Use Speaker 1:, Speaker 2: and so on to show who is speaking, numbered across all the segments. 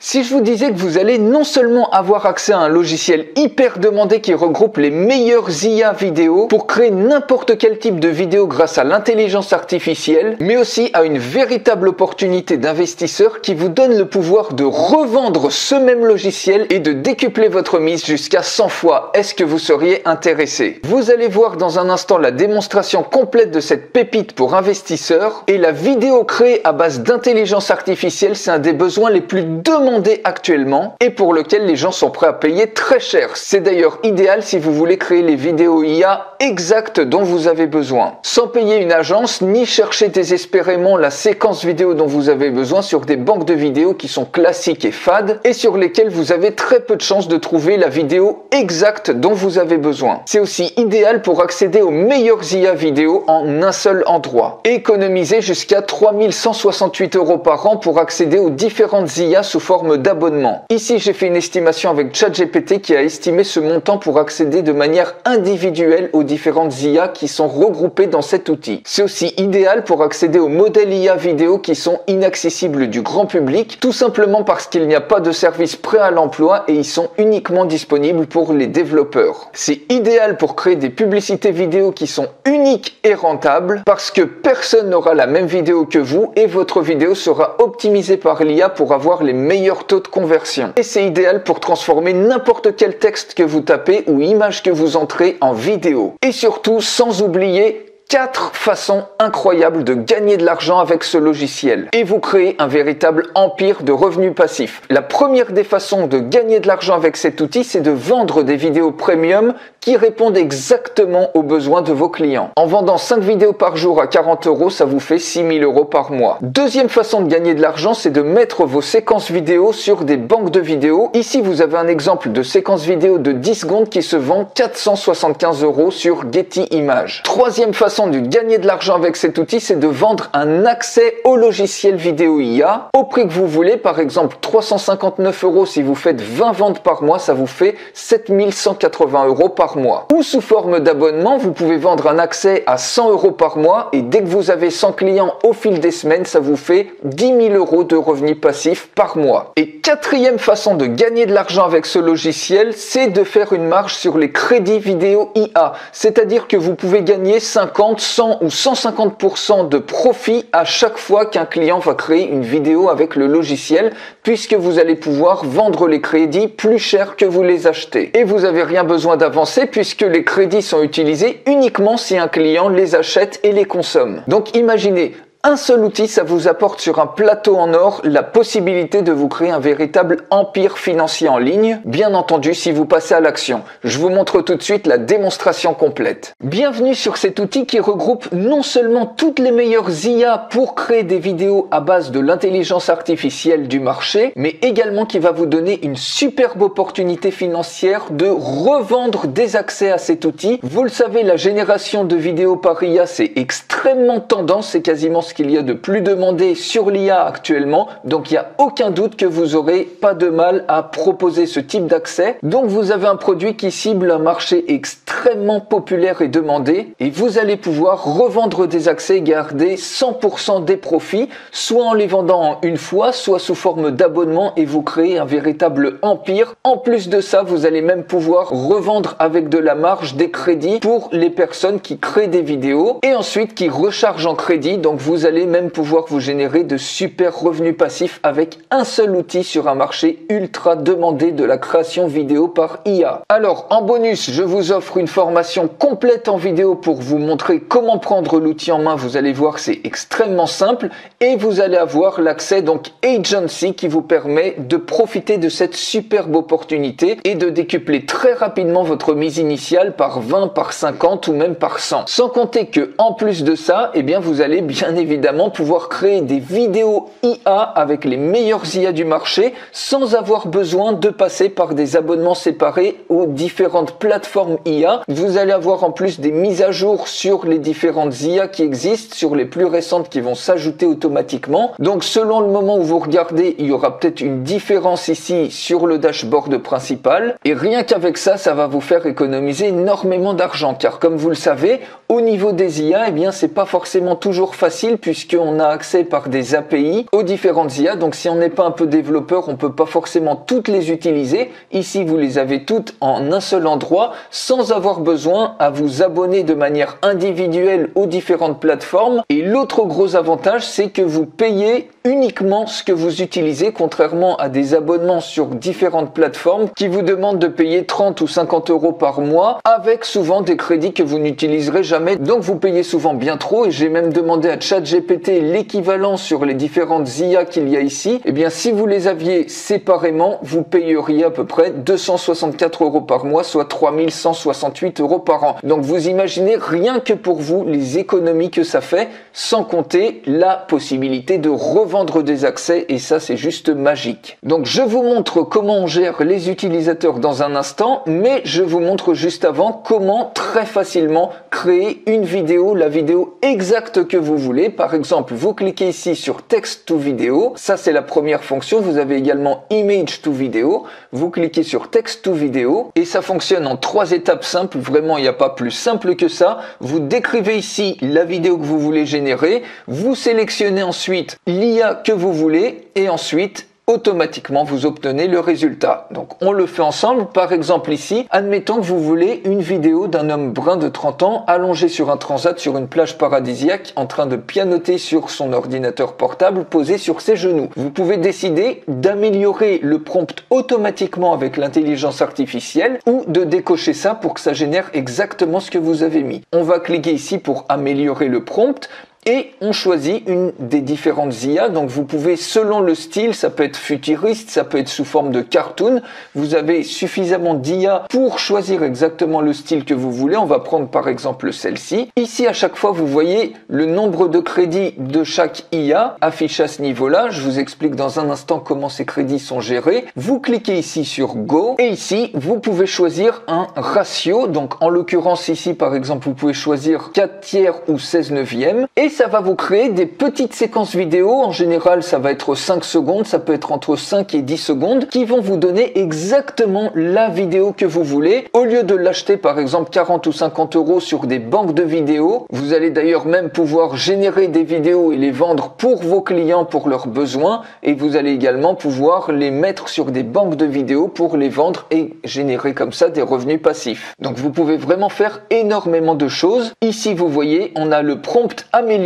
Speaker 1: Si je vous disais que vous allez non seulement avoir accès à un logiciel hyper demandé qui regroupe les meilleures IA vidéo pour créer n'importe quel type de vidéo grâce à l'intelligence artificielle, mais aussi à une véritable opportunité d'investisseur qui vous donne le pouvoir de revendre ce même logiciel et de décupler votre mise jusqu'à 100 fois, est-ce que vous seriez intéressé? Vous allez voir dans un instant la démonstration complète de cette pépite pour investisseurs, et la vidéo créée à base d'intelligence artificielle, c'est un des besoins les plus demandés actuellement et pour lequel les gens sont prêts à payer très cher. C'est d'ailleurs idéal si vous voulez créer les vidéos IA exactes dont vous avez besoin, sans payer une agence ni chercher désespérément la séquence vidéo dont vous avez besoin sur des banques de vidéos qui sont classiques et fades et sur lesquelles vous avez très peu de chances de trouver la vidéo exacte dont vous avez besoin. C'est aussi idéal pour accéder aux meilleures IA vidéo en un seul endroit. Économiser jusqu'à 3168 € par an pour accéder aux différentes IA sous forme d'abonnement. Ici, j'ai fait une estimation avec ChatGPT qui a estimé ce montant pour accéder de manière individuelle aux différentes IA qui sont regroupées dans cet outil. C'est aussi idéal pour accéder aux modèles IA vidéo qui sont inaccessibles du grand public, tout simplement parce qu'il n'y a pas de service prêt à l'emploi et ils sont uniquement disponibles pour les développeurs. C'est idéal pour créer des publicités vidéo qui sont uniques et rentables parce que personne n'aura la même vidéo que vous et votre vidéo sera optimisée par l'IA pour avoir les meilleurs taux de conversion. Et c'est idéal pour transformer n'importe quel texte que vous tapez ou image que vous entrez en vidéo. Et surtout, sans oublier 4 façons incroyables de gagner de l'argent avec ce logiciel et vous créez un véritable empire de revenus passifs. La première des façons de gagner de l'argent avec cet outil, c'est de vendre des vidéos premium qui répondent exactement aux besoins de vos clients. En vendant 5 vidéos par jour à 40 €, ça vous fait 6 000 € par mois. Deuxième façon de gagner de l'argent, c'est de mettre vos séquences vidéo sur des banques de vidéos. Ici, vous avez un exemple de séquence vidéo de 10 secondes qui se vend 475 € sur Getty Images. Troisième façon de gagner de l'argent avec cet outil, c'est de vendre un accès au logiciel vidéo IA au prix que vous voulez. Par exemple, 359 € si vous faites 20 ventes par mois, ça vous fait 7 180 € par mois. Ou sous forme d'abonnement, vous pouvez vendre un accès à 100 € par mois et dès que vous avez 100 clients au fil des semaines, ça vous fait 10 000 € de revenus passifs par mois. Et quatrième façon de gagner de l'argent avec ce logiciel, c'est de faire une marge sur les crédits vidéo IA. C'est-à-dire que vous pouvez gagner 50, 100 ou 150% de profit à chaque fois qu'un client va créer une vidéo avec le logiciel, puisque vous allez pouvoir vendre les crédits plus cher que vous les achetez. Et vous n'avez rien besoin d'avancer puisque les crédits sont utilisés uniquement si un client les achète et les consomme. Donc imaginez, un seul outil, ça vous apporte sur un plateau en or la possibilité de vous créer un véritable empire financier en ligne, bien entendu si vous passez à l'action. Je vous montre tout de suite la démonstration complète. Bienvenue sur cet outil qui regroupe non seulement toutes les meilleures IA pour créer des vidéos à base de l'intelligence artificielle du marché, mais également qui va vous donner une superbe opportunité financière de revendre des accès à cet outil. Vous le savez, la génération de vidéos par IA, c'est extrêmement tendance, c'est quasiment ce qu'il y a de plus demandé sur l'IA actuellement, donc il n'y a aucun doute que vous n'aurez pas de mal à proposer ce type d'accès. Donc vous avez un produit qui cible un marché extrêmement populaire et demandé, et vous allez pouvoir revendre des accès et garder 100% des profits, soit en les vendant en une fois, soit sous forme d'abonnement, et vous créez un véritable empire. En plus de ça, vous allez même pouvoir revendre avec de la marge des crédits pour les personnes qui créent des vidéos, et ensuite qui rechargent en crédit, donc vous allez même pouvoir vous générer de super revenus passifs avec un seul outil sur un marché ultra demandé de la création vidéo par IA. Alors en bonus, je vous offre une formation complète en vidéo pour vous montrer comment prendre l'outil en main. Vous allez voir, c'est extrêmement simple et vous allez avoir l'accès donc Agency qui vous permet de profiter de cette superbe opportunité et de décupler très rapidement votre mise initiale par 20, par 50 ou même par 100. Sans compter que en plus de ça, eh bien vous allez bien évidemment pouvoir créer des vidéos IA avec les meilleures IA du marché sans avoir besoin de passer par des abonnements séparés aux différentes plateformes IA Vous allez avoir en plus des mises à jour sur les différentes IA qui existent, sur les plus récentes qui vont s'ajouter automatiquement. Donc selon le moment où vous regardez, il y aura peut-être une différence ici sur le dashboard principal. Et rien qu'avec ça, ça va vous faire économiser énormément d'argent. Car comme vous le savez, au niveau des IA, eh bien c'est pas forcément toujours facile puisqu'on a accès par des API aux différentes IA. Donc si on n'est pas un peu développeur, on peut pas forcément toutes les utiliser. Ici, vous les avez toutes en un seul endroit sans avoir besoin à vous abonner de manière individuelle aux différentes plateformes. Et l'autre gros avantage, c'est que vous payez uniquement ce que vous utilisez, contrairement à des abonnements sur différentes plateformes qui vous demandent de payer 30 ou 50 euros par mois avec souvent des crédits que vous n'utiliserez jamais. Donc vous payez souvent bien trop et j'ai même demandé à ChatGPT l'équivalent sur les différentes IA qu'il y a ici. Eh bien, si vous les aviez séparément, vous payeriez à peu près 264 euros par mois, soit 3168 euros par an. Donc vous imaginez rien que pour vous les économies que ça fait, sans compter la possibilité de revendre des accès et ça c'est juste magique. Donc je vous montre comment on gère les utilisateurs dans un instant, mais je vous montre juste avant comment très facilement créer une vidéo, la vidéo exacte que vous voulez. Par exemple, vous cliquez ici sur Text to Video, ça c'est la première fonction. Vous avez également Image to Video, vous cliquez sur Text to Video et ça fonctionne en 3 étapes simples. Vraiment, il n'y a pas plus simple que ça. Vous décrivez ici la vidéo que vous voulez générer, vous sélectionnez ensuite l'IA que vous voulez et ensuite automatiquement vous obtenez le résultat. Donc on le fait ensemble. Par exemple ici, admettons que vous voulez une vidéo d'un homme brun de 30 ans allongé sur un transat sur une plage paradisiaque en train de pianoter sur son ordinateur portable posé sur ses genoux. Vous pouvez décider d'améliorer le prompt automatiquement avec l'intelligence artificielle ou de décocher ça pour que ça génère exactement ce que vous avez mis. On va cliquer ici pour améliorer le prompt. Et on choisit une des différentes IA, donc vous pouvez, selon le style, ça peut être futuriste, ça peut être sous forme de cartoon, vous avez suffisamment d'IA pour choisir exactement le style que vous voulez. On va prendre par exemple celle-ci. Ici, à chaque fois, vous voyez le nombre de crédits de chaque IA affiché à ce niveau-là. Je vous explique dans un instant comment ces crédits sont gérés. Vous cliquez ici sur Go et ici, vous pouvez choisir un ratio. Donc en l'occurrence ici, par exemple, vous pouvez choisir 4 tiers ou 16 neuvièmes et ça va vous créer des petites séquences vidéo. En général, ça va être 5 secondes, ça peut être entre 5 et 10 secondes, qui vont vous donner exactement la vidéo que vous voulez. Au lieu de l'acheter par exemple 40 ou 50 euros sur des banques de vidéos, vous allez d'ailleurs même pouvoir générer des vidéos et les vendre pour vos clients, pour leurs besoins, et vous allez également pouvoir les mettre sur des banques de vidéos pour les vendre et générer comme ça des revenus passifs. Donc vous pouvez vraiment faire énormément de choses. Ici, vous voyez, on a le prompt amélioré,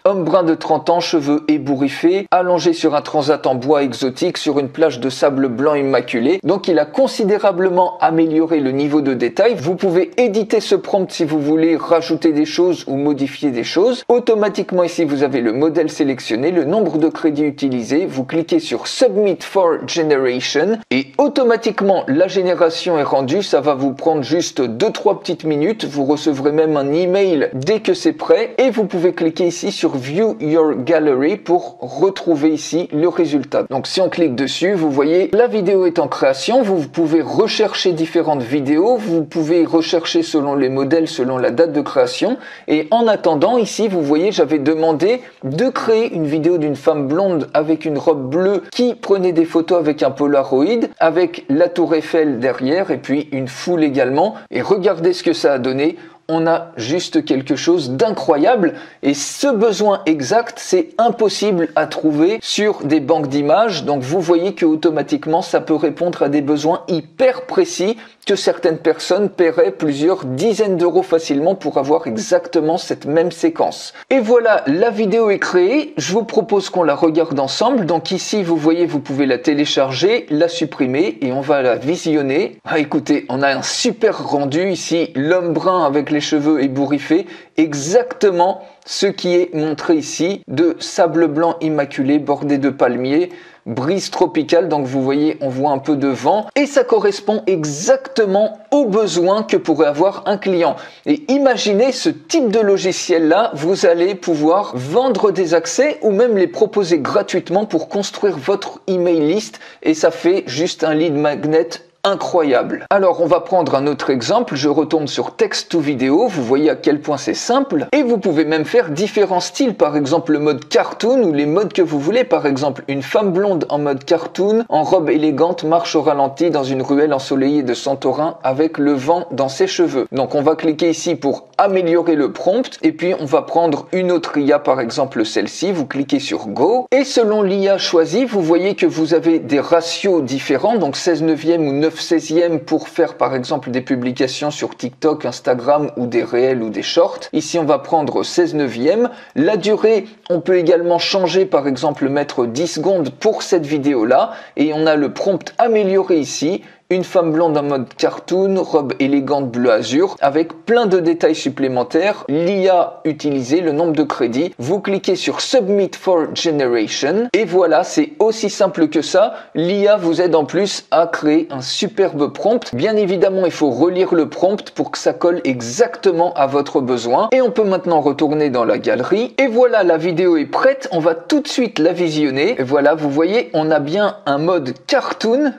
Speaker 1: homme brun de 30 ans, cheveux ébouriffés, allongé sur un transat en bois exotique sur une plage de sable blanc immaculé. Donc il a considérablement amélioré le niveau de détail. Vous pouvez éditer ce prompt si vous voulez rajouter des choses ou modifier des choses. Automatiquement ici vous avez le modèle sélectionné, le nombre de crédits utilisés, vous cliquez sur Submit for Generation et automatiquement la génération est rendue. Ça va vous prendre juste 2-3 petites minutes, vous recevrez même un email dès que c'est prêt et vous pouvez cliquer ici sur View Your Gallery pour retrouver ici le résultat. Donc si on clique dessus, vous voyez la vidéo est en création, vous pouvez rechercher différentes vidéos, vous pouvez rechercher selon les modèles, selon la date de création et en attendant ici vous voyez j'avais demandé de créer une vidéo d'une femme blonde avec une robe bleue qui prenait des photos avec un Polaroid, avec la tour Eiffel derrière et puis une foule également et regardez ce que ça a donné. On a juste quelque chose d'incroyable et ce besoin exact, c'est impossible à trouver sur des banques d'images. Donc vous voyez que automatiquement ça peut répondre à des besoins hyper précis que certaines personnes paieraient plusieurs dizaines d'euros facilement pour avoir exactement cette même séquence. Et voilà, la vidéo est créée. Je vous propose qu'on la regarde ensemble. Donc ici, vous voyez, vous pouvez la télécharger, la supprimer et on va la visionner. Ah, écoutez, on a un super rendu ici, l'homme brun avec les cheveux ébouriffés, exactement ce qui est montré ici, de sable blanc immaculé bordé de palmiers, brise tropicale, donc vous voyez, on voit un peu de vent et ça correspond exactement aux besoins que pourrait avoir un client. Et imaginez ce type de logiciel-là, vous allez pouvoir vendre des accès ou même les proposer gratuitement pour construire votre email list et ça fait juste un lead magnet incroyable. Alors on va prendre un autre exemple, je retourne sur Text to Video, vous voyez à quel point c'est simple, et vous pouvez même faire différents styles, par exemple le mode cartoon ou les modes que vous voulez, par exemple une femme blonde en mode cartoon, en robe élégante, marche au ralenti dans une ruelle ensoleillée de Santorin avec le vent dans ses cheveux. Donc on va cliquer ici pour améliorer le prompt, et puis on va prendre une autre IA, par exemple celle-ci, vous cliquez sur Go, et selon l'IA choisie, vous voyez que vous avez des ratios différents, donc 16/9 ou 9/16 pour faire par exemple des publications sur TikTok, Instagram ou des réels ou des shorts. Ici on va prendre 16/9. La durée, on peut également changer, par exemple mettre 10 secondes pour cette vidéo là, et on a le prompt amélioré ici. Une femme blonde en mode cartoon, robe élégante bleu azur, avec plein de détails supplémentaires, l'IA utilisée, le nombre de crédits. Vous cliquez sur Submit for Generation, et voilà, c'est aussi simple que ça. L'IA vous aide en plus à créer un superbe prompt. Bien évidemment, il faut relire le prompt pour que ça colle exactement à votre besoin. Et on peut maintenant retourner dans la galerie. Et voilà, la vidéo est prête. On va tout de suite la visionner. Et voilà, vous voyez, on a bien un mode cartoon.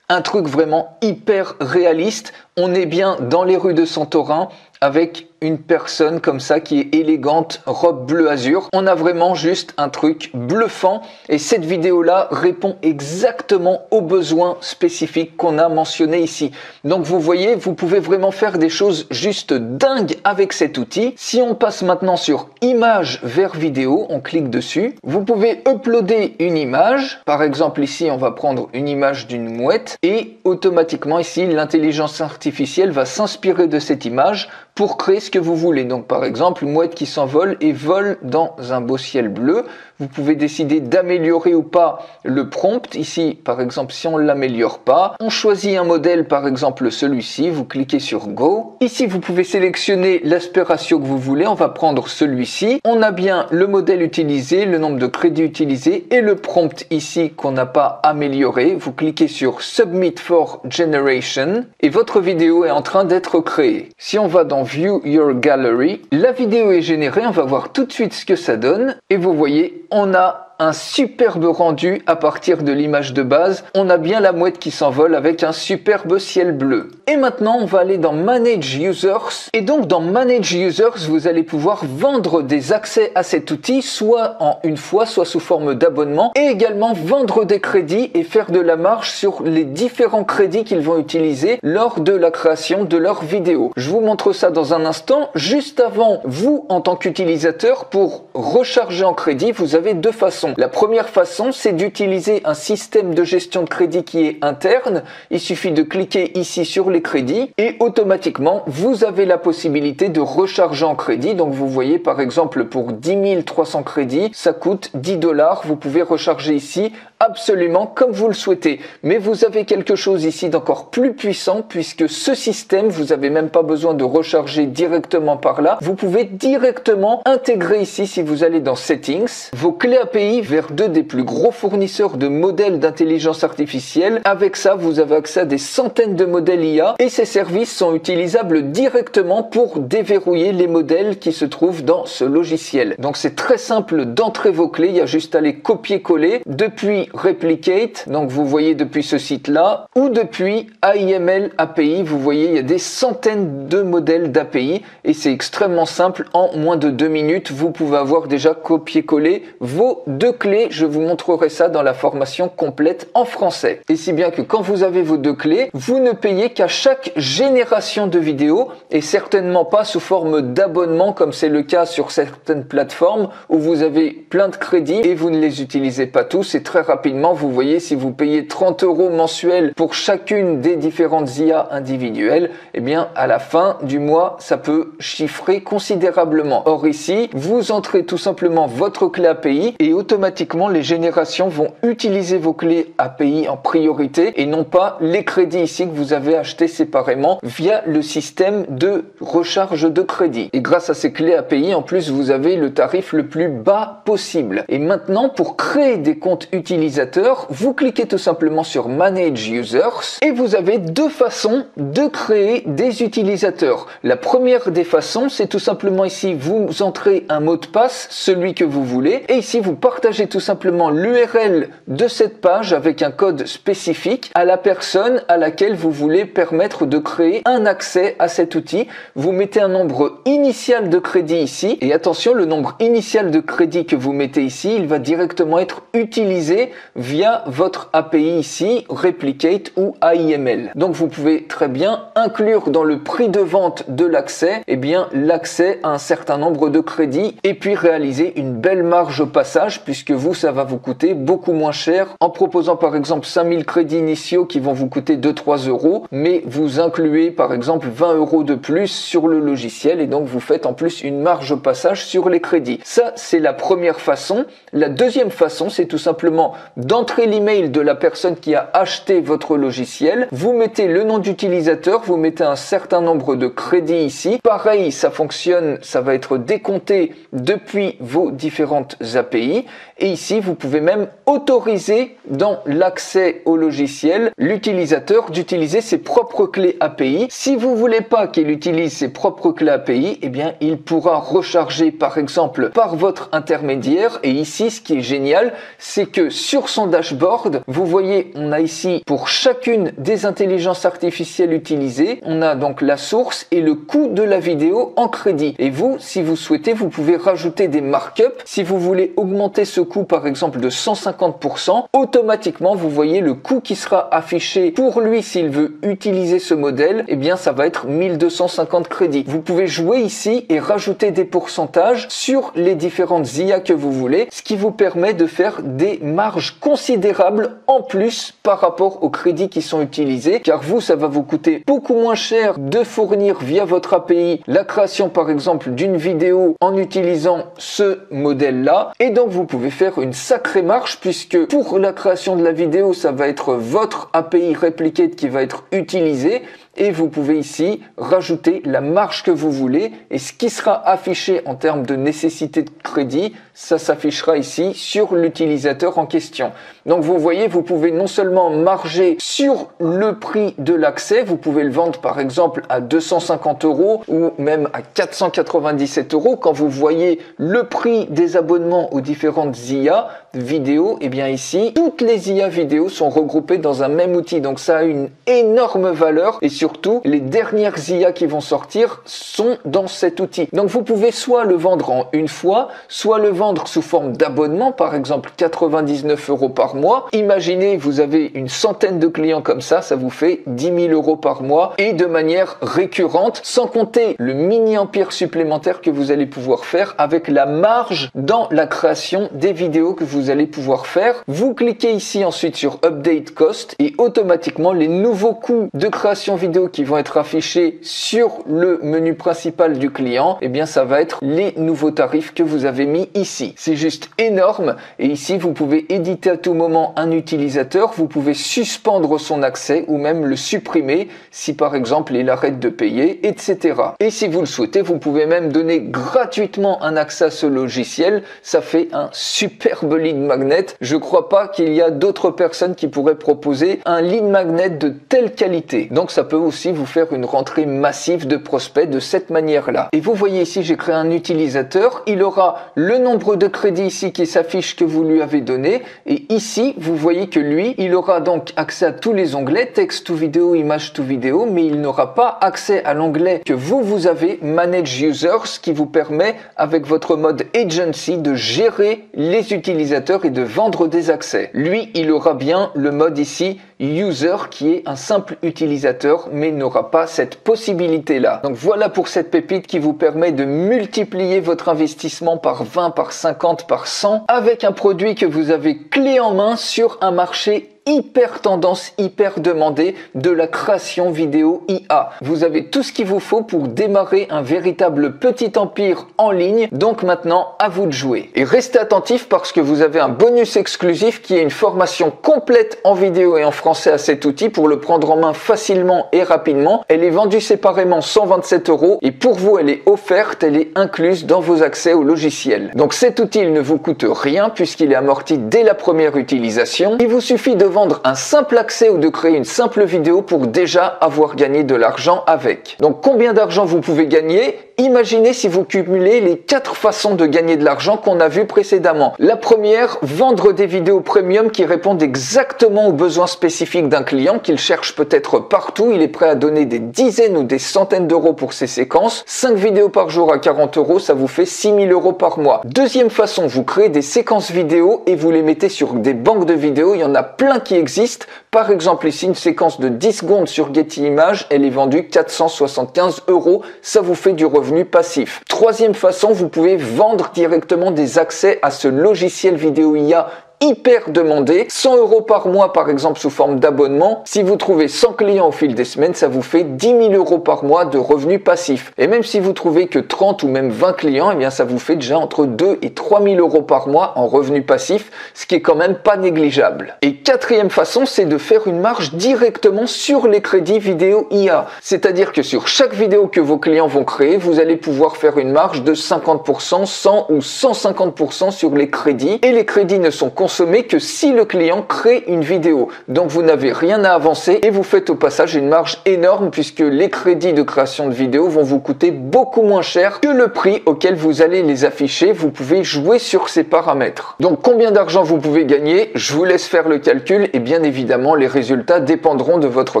Speaker 1: Un truc vraiment hyper réaliste. On est bien dans les rues de Santorin avec une personne comme ça qui est élégante, robe bleu azur. On a vraiment juste un truc bluffant, et cette vidéo-là répond exactement aux besoins spécifiques qu'on a mentionnés ici. Donc vous voyez, vous pouvez vraiment faire des choses juste dingues avec cet outil. Si on passe maintenant sur image vers vidéo, on clique dessus. Vous pouvez uploader une image. Par exemple ici, on va prendre une image d'une mouette, et automatiquement ici, l'intelligence artificielle va s'inspirer de cette image pour créer ce que vous voulez. Donc par exemple, une mouette qui s'envole et vole dans un beau ciel bleu. Vous pouvez décider d'améliorer ou pas le prompt. Ici, par exemple, si on ne l'améliore pas, on choisit un modèle, par exemple celui-ci, vous cliquez sur Go. Ici, vous pouvez sélectionner l'aspect ratio que vous voulez. On va prendre celui-ci. On a bien le modèle utilisé, le nombre de crédits utilisés et le prompt ici qu'on n'a pas amélioré. Vous cliquez sur Submit for Generation et votre vidéo est en train d'être créée. Si on va dans View Your Gallery, la vidéo est générée. On va voir tout de suite ce que ça donne. Et vous voyez, on a un superbe rendu à partir de l'image de base. On a bien la mouette qui s'envole avec un superbe ciel bleu. Et maintenant, on va aller dans Manage Users. Et donc, dans Manage Users, vous allez pouvoir vendre des accès à cet outil, soit en une fois, soit sous forme d'abonnement, et également vendre des crédits et faire de la marge sur les différents crédits qu'ils vont utiliser lors de la création de leurs vidéos. Je vous montre ça dans un instant. Juste avant, vous, en tant qu'utilisateur, pour recharger en crédit, vous avez deux façons. La première façon, c'est d'utiliser un système de gestion de crédit qui est interne. Il suffit de cliquer ici sur les crédits et automatiquement, vous avez la possibilité de recharger en crédit. Donc, vous voyez, par exemple, pour 10 300 crédits, ça coûte 10 $. Vous pouvez recharger ici absolument comme vous le souhaitez. Mais vous avez quelque chose ici d'encore plus puissant puisque ce système, vous n'avez même pas besoin de recharger directement par là. Vous pouvez directement intégrer ici, si vous allez dans Settings, vos clés API vers deux des plus gros fournisseurs de modèles d'intelligence artificielle. Avec ça, vous avez accès à des centaines de modèles IA et ces services sont utilisables directement pour déverrouiller les modèles qui se trouvent dans ce logiciel. Donc c'est très simple d'entrer vos clés, il y a juste à les copier-coller depuis Replicate, donc vous voyez depuis ce site-là, ou depuis AIML API, vous voyez il y a des centaines de modèles d'API et c'est extrêmement simple, en moins de 2 minutes, vous pouvez avoir déjà copié-collé vos deux clés. Je vous montrerai ça dans la formation complète en français. Et si bien que quand vous avez vos deux clés, vous ne payez qu'à chaque génération de vidéos et certainement pas sous forme d'abonnement comme c'est le cas sur certaines plateformes où vous avez plein de crédits et vous ne les utilisez pas tous. Et très rapidement, vous voyez, si vous payez 30 € mensuels pour chacune des différentes IA individuelles, eh bien, à la fin du mois, ça peut chiffrer considérablement. Or ici, vous entrez tout simplement votre clé API et automatiquement, les générations vont utiliser vos clés API en priorité et non pas les crédits ici que vous avez achetés séparément via le système de recharge de crédit. Et grâce à ces clés API, en plus, vous avez le tarif le plus bas possible. Et maintenant, pour créer des comptes utilisateurs utilisateurs, vous cliquez tout simplement sur Manage Users et vous avez deux façons de créer des utilisateurs. La première des façons, c'est tout simplement ici, vous entrez un mot de passe, celui que vous voulez, et ici vous partagez tout simplement l'URL de cette page avec un code spécifique à la personne à laquelle vous voulez permettre de créer un accès à cet outil. Vous mettez un nombre initial de crédit ici, et attention, le nombre initial de crédit que vous mettez ici, il va directement être utilisé via votre API ici, Replicate ou AIML. Donc vous pouvez très bien inclure dans le prix de vente de l'accès, eh bien l'accès à un certain nombre de crédits et puis réaliser une belle marge au passage, puisque vous, ça va vous coûter beaucoup moins cher en proposant par exemple 5000 crédits initiaux qui vont vous coûter 2-3 euros, mais vous incluez par exemple 20 euros de plus sur le logiciel et donc vous faites en plus une marge au passage sur les crédits. Ça, c'est la première façon. La deuxième façon, c'est tout simplement d'entrer l'email de la personne qui a acheté votre logiciel. Vous mettez le nom d'utilisateur, vous mettez un certain nombre de crédits ici. Pareil, ça fonctionne, ça va être décompté depuis vos différentes API. Et ici, vous pouvez même autoriser dans l'accès au logiciel l'utilisateur d'utiliser ses propres clés API. Si vous voulez pas qu'il utilise ses propres clés API, eh bien, il pourra recharger par exemple par votre intermédiaire. Et ici, ce qui est génial, c'est que sur son dashboard, vous voyez, on a ici pour chacune des intelligences artificielles utilisées, on a donc la source et le coût de la vidéo en crédit. Et vous, si vous souhaitez, vous pouvez rajouter des markups. Si vous voulez augmenter ce coût par exemple de 150%, automatiquement vous voyez le coût qui sera affiché pour lui s'il veut utiliser ce modèle, eh bien ça va être 1250 crédits. Vous pouvez jouer ici et rajouter des pourcentages sur les différentes IA que vous voulez, ce qui vous permet de faire des marges considérables en plus par rapport aux crédits qui sont utilisés, car vous, ça va vous coûter beaucoup moins cher de fournir via votre API la création par exemple d'une vidéo en utilisant ce modèle-là, et donc vous pouvez faire une sacrée marge puisque pour la création de la vidéo, ça va être votre API Replicate qui va être utilisée. Et vous pouvez ici rajouter la marge que vous voulez et ce qui sera affiché en termes de nécessité de crédit, ça s'affichera ici sur l'utilisateur en question. Donc vous voyez, vous pouvez non seulement marger sur le prix de l'accès, vous pouvez le vendre par exemple à 250 euros ou même à 497 euros. Quand vous voyez le prix des abonnements aux différentes IA vidéo, et bien ici, toutes les IA vidéo sont regroupées dans un même outil. Donc ça a une énorme valeur et surtout, les dernières IA qui vont sortir sont dans cet outil. Donc vous pouvez soit le vendre en une fois, soit le vendre sous forme d'abonnement, par exemple 99 euros par mois. Imaginez, vous avez une centaine de clients comme ça vous fait 10 000 euros par mois et de manière récurrente, sans compter le mini-empire supplémentaire que vous allez pouvoir faire avec la marge dans la création des vidéos que vous allez pouvoir faire. Vous cliquez ici ensuite sur Update Cost et automatiquement les nouveaux coûts de création vidéo qui vont être affichés sur le menu principal du client, eh bien ça va être les nouveaux tarifs que vous avez mis ici. C'est juste énorme et ici vous pouvez éditer à tout moment un utilisateur, vous pouvez suspendre son accès ou même le supprimer si par exemple il arrête de payer, etc. Et si vous le souhaitez, vous pouvez même donner gratuitement un accès à ce logiciel. Ça fait un superbe lead magnet. Je crois pas qu'il y a d'autres personnes qui pourraient proposer un lead magnet de telle qualité. Donc ça peut aussi vous faire une rentrée massive de prospects de cette manière-là. Et vous voyez ici, j'ai créé un utilisateur. Il aura le nombre de crédits ici qui s'affiche que vous lui avez donné. Et ici, vous voyez que lui, il aura donc accès à tous les onglets, texte to vidéo, image to vidéo, mais il n'aura pas accès à l'onglet que vous avez, Manage Users, qui vous permet, avec votre mode Agency, de gérer les utilisateurs et de vendre des accès. Lui, il aura bien le mode ici, User, qui est un simple utilisateur, mais n'aura pas cette possibilité-là. Donc voilà pour cette pépite qui vous permet de multiplier votre investissement par 20, par 50, par 100, avec un produit que vous avez clé en main sur un marché hyper tendance, hyper demandée de la création vidéo IA. Vous avez tout ce qu'il vous faut pour démarrer un véritable petit empire en ligne. Donc maintenant, à vous de jouer. Et restez attentifs parce que vous avez un bonus exclusif qui est une formation complète en vidéo et en français à cet outil pour le prendre en main facilement et rapidement. Elle est vendue séparément 127 € et pour vous, elle est offerte, elle est incluse dans vos accès au logiciel. Donc cet outil il ne vous coûte rien puisqu'il est amorti dès la première utilisation. Il vous suffit de vendre un simple accès ou de créer une simple vidéo pour déjà avoir gagné de l'argent avec. Donc combien d'argent vous pouvez gagner? Imaginez si vous cumulez les 4 façons de gagner de l'argent qu'on a vu précédemment. La première, vendre des vidéos premium qui répondent exactement aux besoins spécifiques d'un client qu'il cherche peut-être partout. Il est prêt à donner des dizaines ou des centaines d'euros pour ces séquences. 5 vidéos par jour à 40 €, ça vous fait 6 000 € par mois. Deuxième façon, vous créez des séquences vidéo et vous les mettez sur des banques de vidéos. Il y en a plein qui existent. Par exemple ici, une séquence de 10 secondes sur Getty Images, elle est vendue 475 €. Ça vous fait du revenu passif. Troisième façon, vous pouvez vendre directement des accès à ce logiciel vidéo IA hyper demandé, 100 € par mois par exemple sous forme d'abonnement. Si vous trouvez 100 clients au fil des semaines, ça vous fait 10 000 € par mois de revenus passifs. Et même si vous trouvez que 30 ou même 20 clients, eh bien ça vous fait déjà entre 2 et 3 000 € par mois en revenus passifs, ce qui est quand même pas négligeable. Et quatrième façon, c'est de faire une marge directement sur les crédits vidéo IA. C'est-à-dire que sur chaque vidéo que vos clients vont créer, vous allez pouvoir faire une marge de 50%, 100 ou 150% sur les crédits. Et les crédits ne sont consommés que si le client crée une vidéo. Donc vous n'avez rien à avancer et vous faites au passage une marge énorme puisque les crédits de création de vidéos vont vous coûter beaucoup moins cher que le prix auquel vous allez les afficher. Vous pouvez jouer sur ces paramètres. Donc combien d'argent vous pouvez gagner? Je vous laisse faire le calcul et bien évidemment les résultats dépendront de votre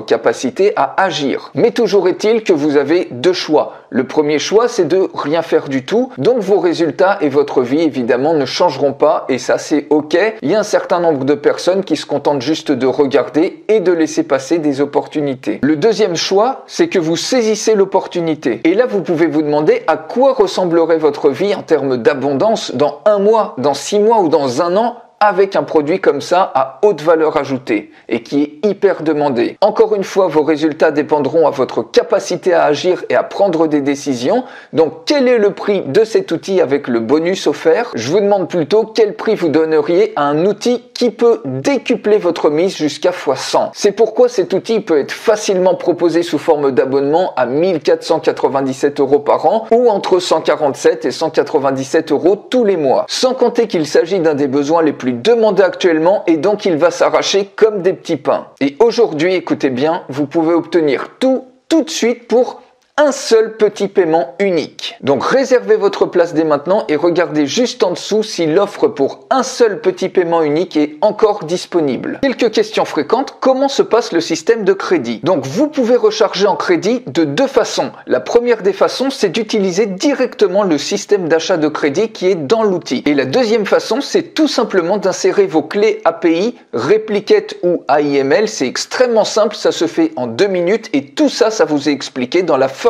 Speaker 1: capacité à agir. Mais toujours est-il que vous avez deux choix. Le premier choix, c'est de rien faire du tout. Donc vos résultats et votre vie évidemment ne changeront pas et ça c'est ok. Il y a un certain nombre de personnes qui se contentent juste de regarder et de laisser passer des opportunités. Le deuxième choix, c'est que vous saisissez l'opportunité. Et là, vous pouvez vous demander à quoi ressemblerait votre vie en termes d'abondance dans 1 mois, dans 6 mois ou dans 1 an avec un produit comme ça à haute valeur ajoutée et qui est hyper demandé. Encore une fois, vos résultats dépendront à votre capacité à agir et à prendre des décisions. Donc, quel est le prix de cet outil avec le bonus offert? Je vous demande plutôt quel prix vous donneriez à un outil qui peut décupler votre mise jusqu'à x100. C'est pourquoi cet outil peut être facilement proposé sous forme d'abonnement à 1497 € par an ou entre 147 et 197 € tous les mois. Sans compter qu'il s'agit d'un des besoins les plus demandé actuellement et donc il va s'arracher comme des petits pains. Et aujourd'hui, écoutez bien, vous pouvez obtenir tout de suite pour un seul petit paiement unique. Donc réservez votre place dès maintenant et regardez juste en dessous si l'offre pour un seul petit paiement unique est encore disponible. Quelques questions fréquentes, comment se passe le système de crédit? Donc vous pouvez recharger en crédit de 2 façons. La première des façons, c'est d'utiliser directement le système d'achat de crédit qui est dans l'outil. Et la deuxième façon, c'est tout simplement d'insérer vos clés API, Replicate ou AIML. C'est extrêmement simple, ça se fait en 2 minutes et tout ça, ça vous est expliqué dans la formation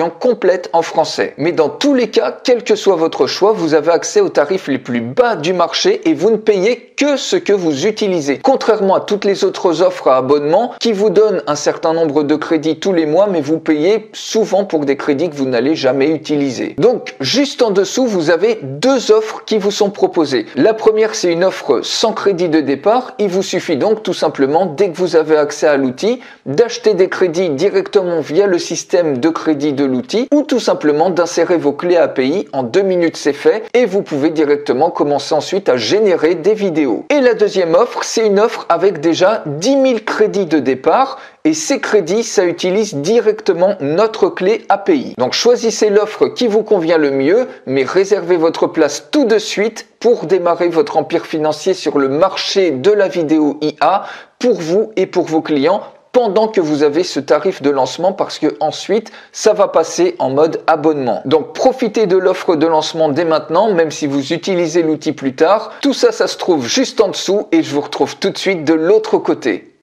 Speaker 1: complète en français. Mais dans tous les cas, quel que soit votre choix, vous avez accès aux tarifs les plus bas du marché et vous ne payez que ce que vous utilisez. Contrairement à toutes les autres offres à abonnement qui vous donnent un certain nombre de crédits tous les mois, mais vous payez souvent pour des crédits que vous n'allez jamais utiliser. Donc, juste en dessous, vous avez 2 offres qui vous sont proposées. La première, c'est une offre sans crédit de départ. Il vous suffit donc tout simplement, dès que vous avez accès à l'outil, d'acheter des crédits directement via le système de crédit de l'outil ou tout simplement d'insérer vos clés API. En 2 minutes, c'est fait et vous pouvez directement commencer ensuite à générer des vidéos. Et la deuxième offre, c'est une offre avec déjà 10 000 crédits de départ et ces crédits, ça utilise directement notre clé API. Donc choisissez l'offre qui vous convient le mieux, mais réservez votre place tout de suite pour démarrer votre empire financier sur le marché de la vidéo IA pour vous et pour vos clients pendant que vous avez ce tarif de lancement parce que ensuite ça va passer en mode abonnement. Donc profitez de l'offre de lancement dès maintenant, même si vous utilisez l'outil plus tard. Tout ça, ça se trouve juste en dessous et je vous retrouve tout de suite de l'autre côté.